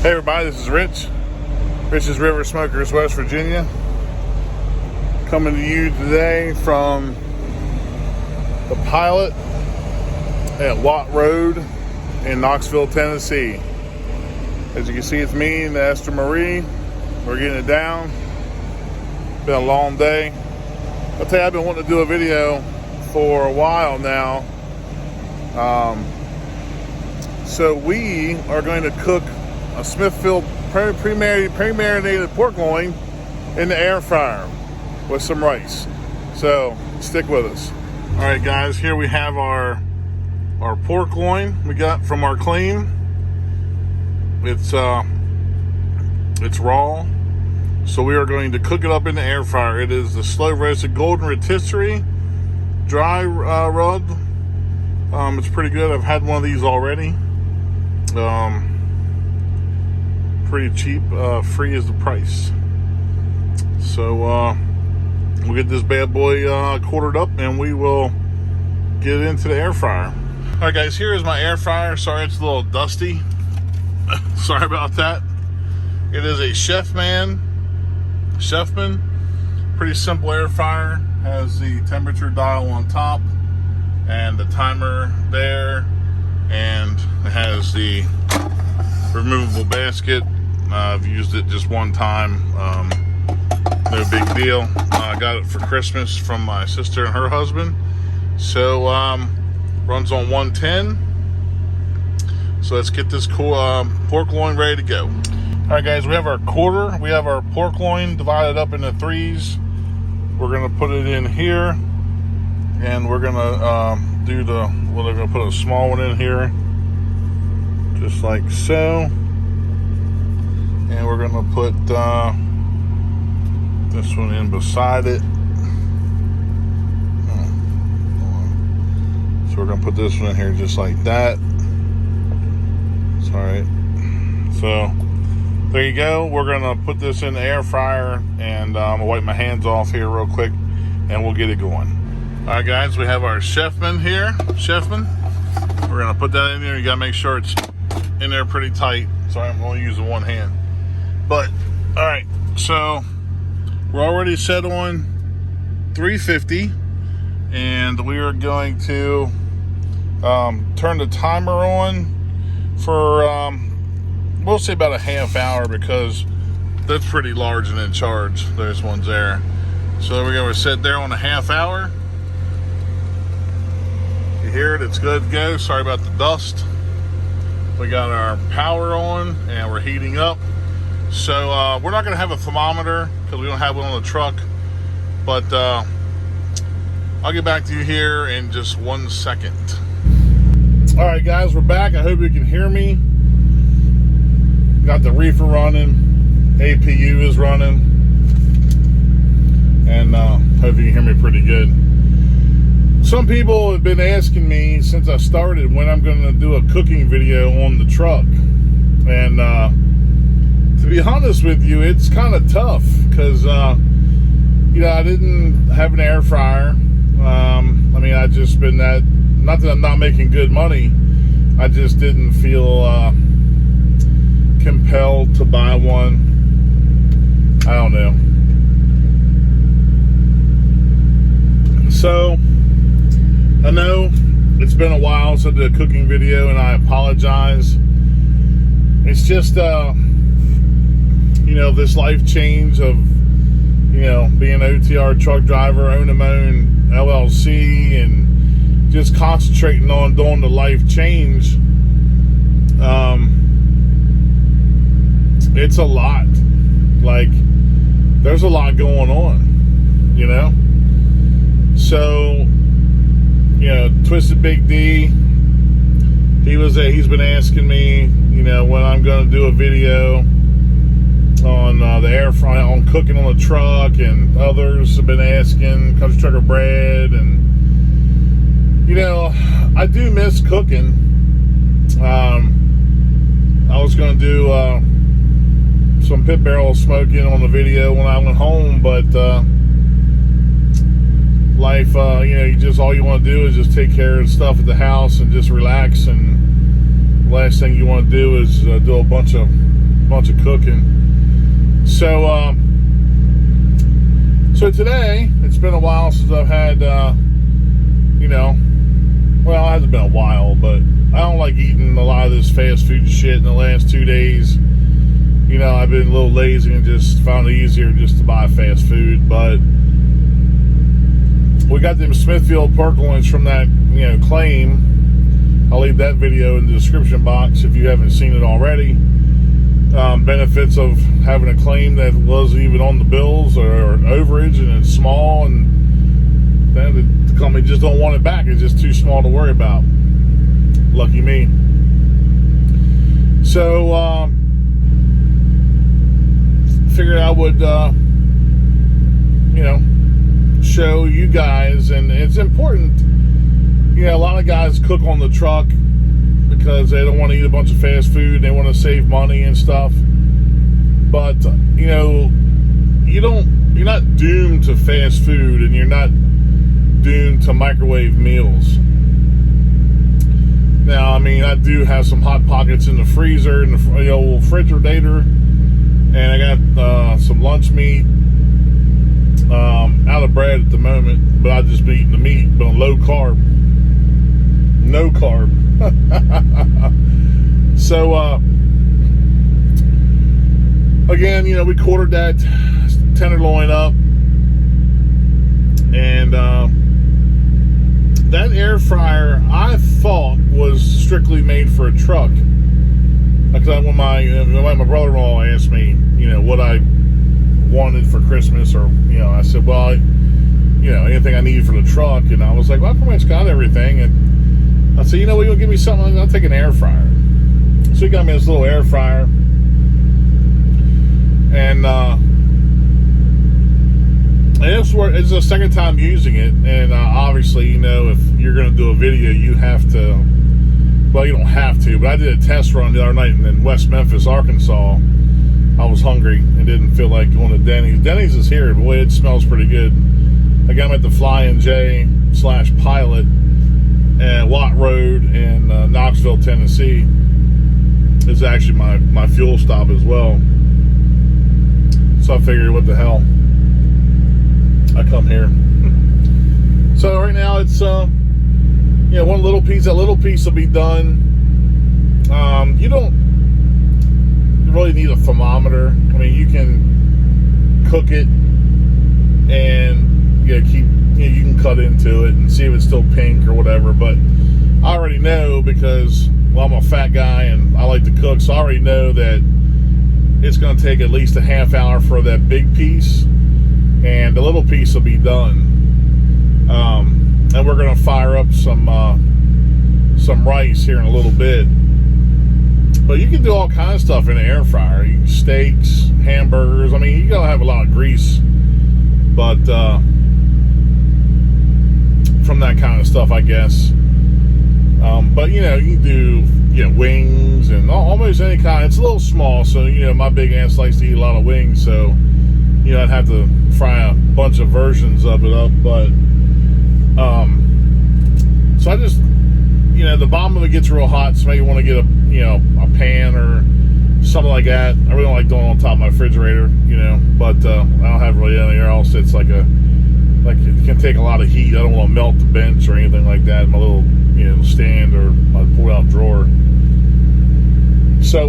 Hey everybody, this is Rich. Rich's River Smokers, West Virginia. Coming to you today from the Pilot at Watt Road in Knoxville, Tennessee. As you can see, it's me and the Esther Marie. We're getting it down. Been a long day. I'll tell you, I've been wanting to do a video for a while now. So we are going to cook a Smithfield pre-marinated pork loin in the air fryer with some rice. So stick with us. All right, guys, here we have our pork loin we got from our clean. It's raw, so we are going to cook it up in the air fryer. It is the slow roasted golden rotisserie dry rub. It's pretty good. I've had one of these already. Pretty cheap. Free is the price. So we'll get this bad boy quartered up and we will get it into the air fryer. All right, guys, here is my air fryer. Sorry, it's a little dusty. Sorry about that. It is a Chefman. Pretty simple air fryer. Has the temperature dial on top and the timer there, and it has the removable basket. I've used it just one time. No big deal. I got it for Christmas from my sister and her husband. So runs on 110. So let's get this pork loin ready to go. All right, guys, we have our quarter. We have our pork loin divided up into threes. We're gonna put it in here, and we're gonna we're gonna put a small one in here, just like so. And we're gonna put this one in beside it. So we're gonna put this one in here just like that. It's all right. So there you go. We're gonna put this in the air fryer, and I'm gonna wipe my hands off here real quick, and we'll get it going. All right, guys, we have our Chefman here. We're gonna put that in there. You gotta make sure it's in there pretty tight. Sorry, I'm only using one hand. But all right, so we're already set on 350, and we are going to turn the timer on for we'll say about a half hour, because that's pretty large and in charge. Those ones there. So there we go. We're set there on a half hour. You hear it? It's good to go. Sorry about the dust. We got our power on and we're heating up. So we're not going to have a thermometer because we don't have one on the truck. But I'll get back to you here in just 1 second. All right, guys, we're back. I hope you can hear me. Got the reefer running, APU is running, and hope you can hear me pretty good. Some people have been asking me since I started when I'm going to do a cooking video on the truck, and to be honest with you, it's kind of tough because I didn't have an air fryer. I mean, I just been that, not that I'm not making good money, I just didn't feel compelled to buy one. I don't know. So I know it's been a while since I did a cooking video, and I apologize. It's just this life change of being an OTR truck driver, owning my own LLC, and just concentrating on doing the life change. It's a lot. Like, there's a lot going on, So, Twisted Big D, he's been asking me, when I'm going to do a video on the air fryer, on cooking on the truck, and others have been asking, Country Trucker Bread, and, I do miss cooking. I was going to do some pit barrel smoking on the video when I went home, but life, you just, all you want to do is just take care of stuff at the house and just relax, and the last thing you want to do is do a bunch of bunch of cooking. So today, it's been a while since I've had, you know, well, it hasn't been a while, but I don't like eating a lot of this fast food shit in the last 2 days. You know, I've been a little lazy and just found it easier just to buy fast food. But we got them Smithfield Perkins from that, you know, claim. I'll leave that video in the description box if you haven't seen it already. Benefits of having a claim that wasn't even on the bills or overage, and it's small, and then the company just don't want it back. It's just too small to worry about. Lucky me. So figured I would you know, show you guys, and it's important. You know, a lot of guys cook on the truck because they don't want to eat a bunch of fast food. They want to save money and stuff. But, you know, you're not doomed to fast food, and you're not doomed to microwave meals. Now, I mean, I do have some Hot Pockets in the freezer, in the old refrigerator, and I got some lunch meat, out of bread at the moment, but I just be eating the meat, but on low carb. No carb. So, again, you know, we quartered that Tenderloin up, and that air fryer I thought was strictly made for a truck. Because when my brother-in-law asked me, you know, what I wanted for Christmas, or, you know, I said, well, you know, anything I need for the truck, and I was like, well, I pretty much got everything. And I said, you know what, you'll give me something, I'll take an air fryer. So he got me this little air fryer, and it's the second time using it, and obviously, you know, if you're going to do a video, you have to, well, you don't have to, but I did a test run the other night in West Memphis, Arkansas. I was hungry and didn't feel like going to Denny's. Denny's is here, but boy, it smells pretty good. I got them at the Flying J/Pilot and Watt Road in Knoxville, Tennessee. It's actually my fuel stop as well. So I figured, what the hell, I come here. So right now it's you know, one little piece. That little piece will be done. You don't really need a thermometer. I mean, you can cook it, and you can cut into it and see if it's still pink or whatever. But I already know, because, well, I'm a fat guy and I like to cook, so I already know that it's going to take at least a half hour for that big piece, and the little piece will be done. And we're going to fire up some rice here in a little bit. But you can do all kinds of stuff in an air fryer. Steaks, hamburgers. I mean, you gotta have a lot of grease, but from that kind of stuff, I guess. But you know, you can do, you know, wings and almost any kind. It's a little small, so, you know, my big ass likes to eat a lot of wings, so, you know, I'd have to fry a bunch of versions of it up. But so I just, you know, the bottom of it gets real hot, so maybe you want to get a pan or something like that. I really don't like doing it on top of my refrigerator, you know, but I don't have really anywhere else that's like it can take a lot of heat. I don't want to melt the bench or anything like that, my little, you know, stand or my pull-out drawer. So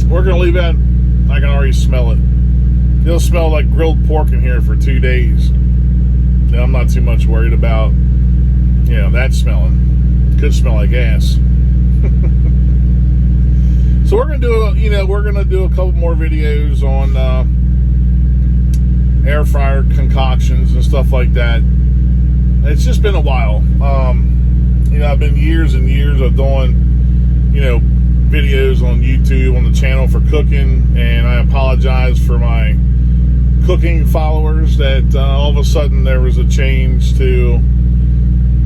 we're gonna leave that. I can already smell it. It'll smell like grilled pork in here for 2 days. And I'm not too much worried about, you know, that smelling. Could smell like ass. So we're gonna do a couple more videos on air fryer concoctions and stuff like that. It's just been a while. You know, I've been years and years of doing, you know, videos on YouTube on the channel for cooking, and I apologize for my cooking followers that all of a sudden there was a change to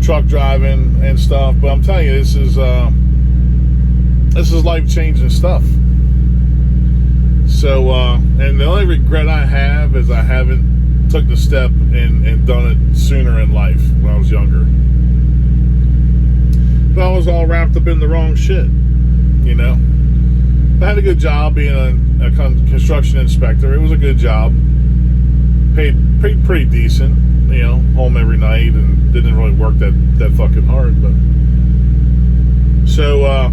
truck driving and stuff. But I'm telling you, this is life-changing stuff. So and the only regret I have is I haven't took the step and done it sooner in life when I was younger. But I was all wrapped up in the wrong shit, you know. I had a good job being a construction inspector. It was a good job. Paid pretty decent, you know, home every night, and didn't really work that fucking hard. But so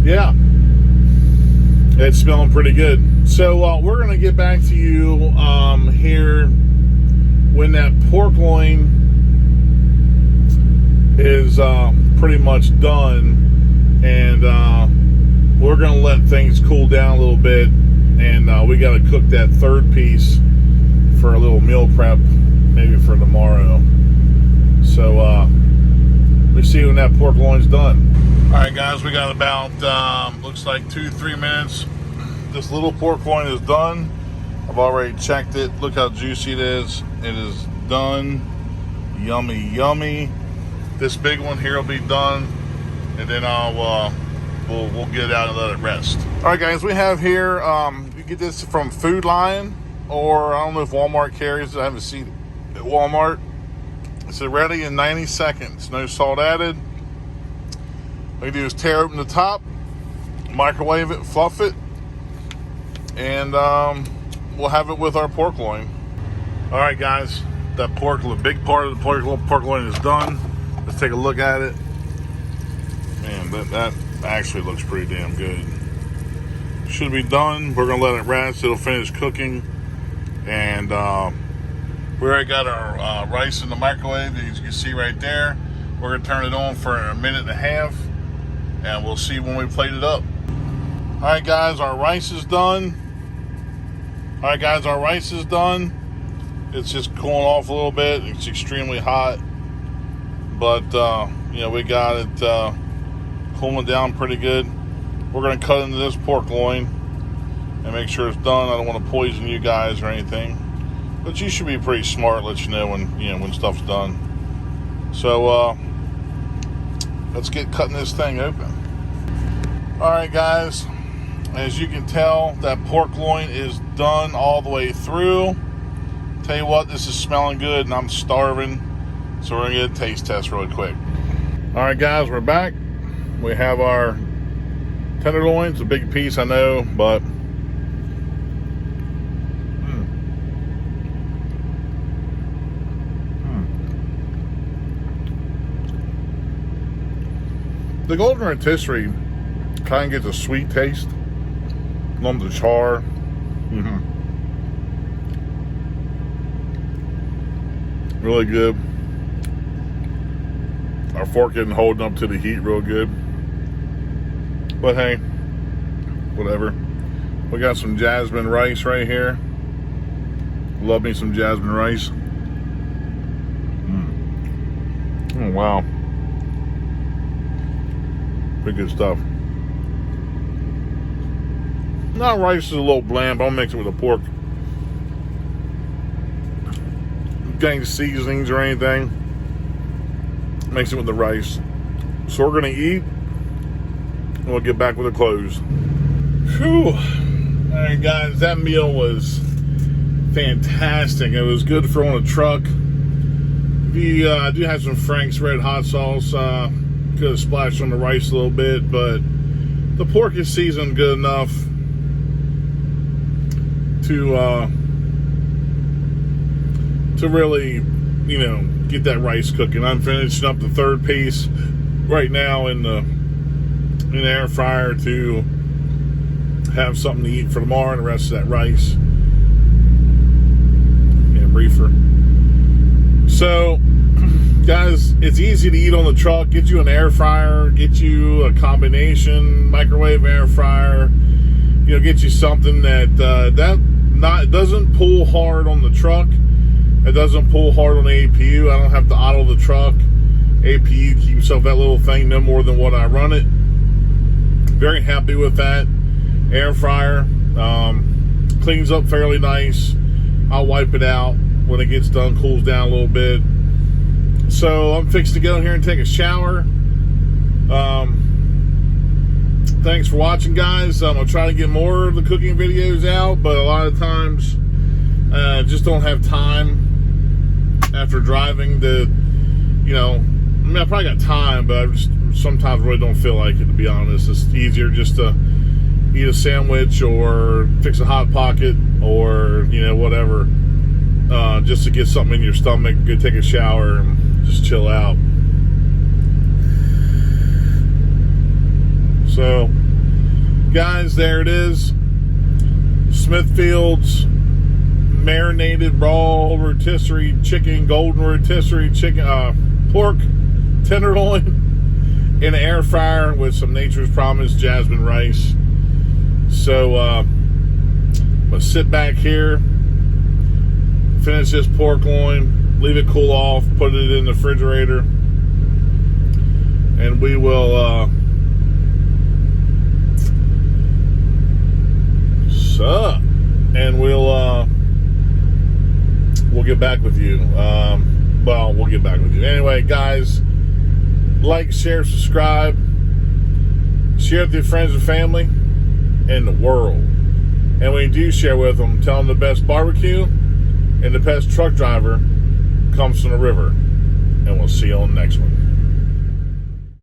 yeah, it's smelling pretty good. So we're gonna get back to you here when that pork loin is pretty much done, and we're gonna let things cool down a little bit, and we got to cook that third piece for a little meal prep, maybe for tomorrow. So we see when that pork loin's done. All right, guys, we got about looks like 2-3 minutes. This little pork loin is done. I've already checked it. Look how juicy it is. It is done. Yummy, yummy. This big one here will be done, and then we'll get it out and let it rest. All right, guys, we have here, you get this from Food Lion, or I don't know if Walmart carries it. I haven't seen it at Walmart. It's ready in 90 seconds. No salt added. What you do is tear open the top, microwave it, fluff it, and we'll have it with our pork loin. All right, guys, that pork, the big part of the pork loin is done. Let's take a look at it. Man, that actually looks pretty damn good. Should be done. We're gonna let it rest. It'll finish cooking, and we already got our rice in the microwave, as you can see right there. We're gonna turn it on for a minute and a half, and we'll see when we plate it up. All right, guys, our rice is done. It's just cooling off a little bit. It's extremely hot, but you know, we got it cooling down pretty good. We're gonna cut into this pork loin and make sure it's done. I don't want to poison you guys or anything, but you should be pretty smart. Let you know when stuff's done. So let's get cutting this thing open. All right, guys, as you can tell, that pork loin is done all the way through. Tell you what, this is smelling good, and I'm starving, so we're gonna get a taste test really quick. All right, guys, we're back. We have our tenderloin. It's a big piece, I know, but the golden rotisserie kind of gets a sweet taste along the char. Really good. Our fork isn't holding up to the heat real good, but hey, whatever. We got some jasmine rice right here. Love me some jasmine rice. Oh, wow. Pretty good stuff. Now rice is a little bland, but I'll mix it with the pork. Getting seasonings or anything. Mix it with the rice. So we're gonna eat, and we'll get back with the close. Whew. All right, guys, that meal was fantastic. It was good for on a truck. I do have some Frank's Red Hot Sauce. Could have splashed on the rice a little bit, but the pork is seasoned good enough to really, you know, get that rice cooking. I'm finishing up the third piece right now in the air fryer to have something to eat for tomorrow, and the rest of that rice and briefer. So, guys, it's easy to eat on the truck. Get you an air fryer, get you a combination microwave air fryer. You know, get you something that doesn't pull hard on the truck. It doesn't pull hard on the APU. I don't have to idle the truck. APU keeps up that little thing no more than what I run it. Very happy with that. Air fryer cleans up fairly nice. I'll wipe it out when it gets done, cools down a little bit. So I'm fixed to go here and take a shower. Thanks for watching, guys. I'm gonna try to get more of the cooking videos out, but a lot of times just don't have time after driving to, you know, I mean, I probably got time, but I'm just sometimes really don't feel like it, to be honest. It's easier just to eat a sandwich or fix a Hot Pocket or, you know, whatever, just to get something in your stomach, go take a shower and just chill out. So, guys, there it is. Smithfield's marinated raw rotisserie chicken, golden rotisserie chicken, pork tenderloin in an air fryer with some Nature's Promise jasmine rice. So I'm gonna sit back here, finish this pork loin, leave it cool off, put it in the refrigerator, and we will we'll get back with you. We'll get back with you. Anyway, guys, like, share, subscribe, share with your friends and family in the world. And when you do share with them, tell them the best barbecue and the best truck driver comes from the river. And we'll see you on the next one.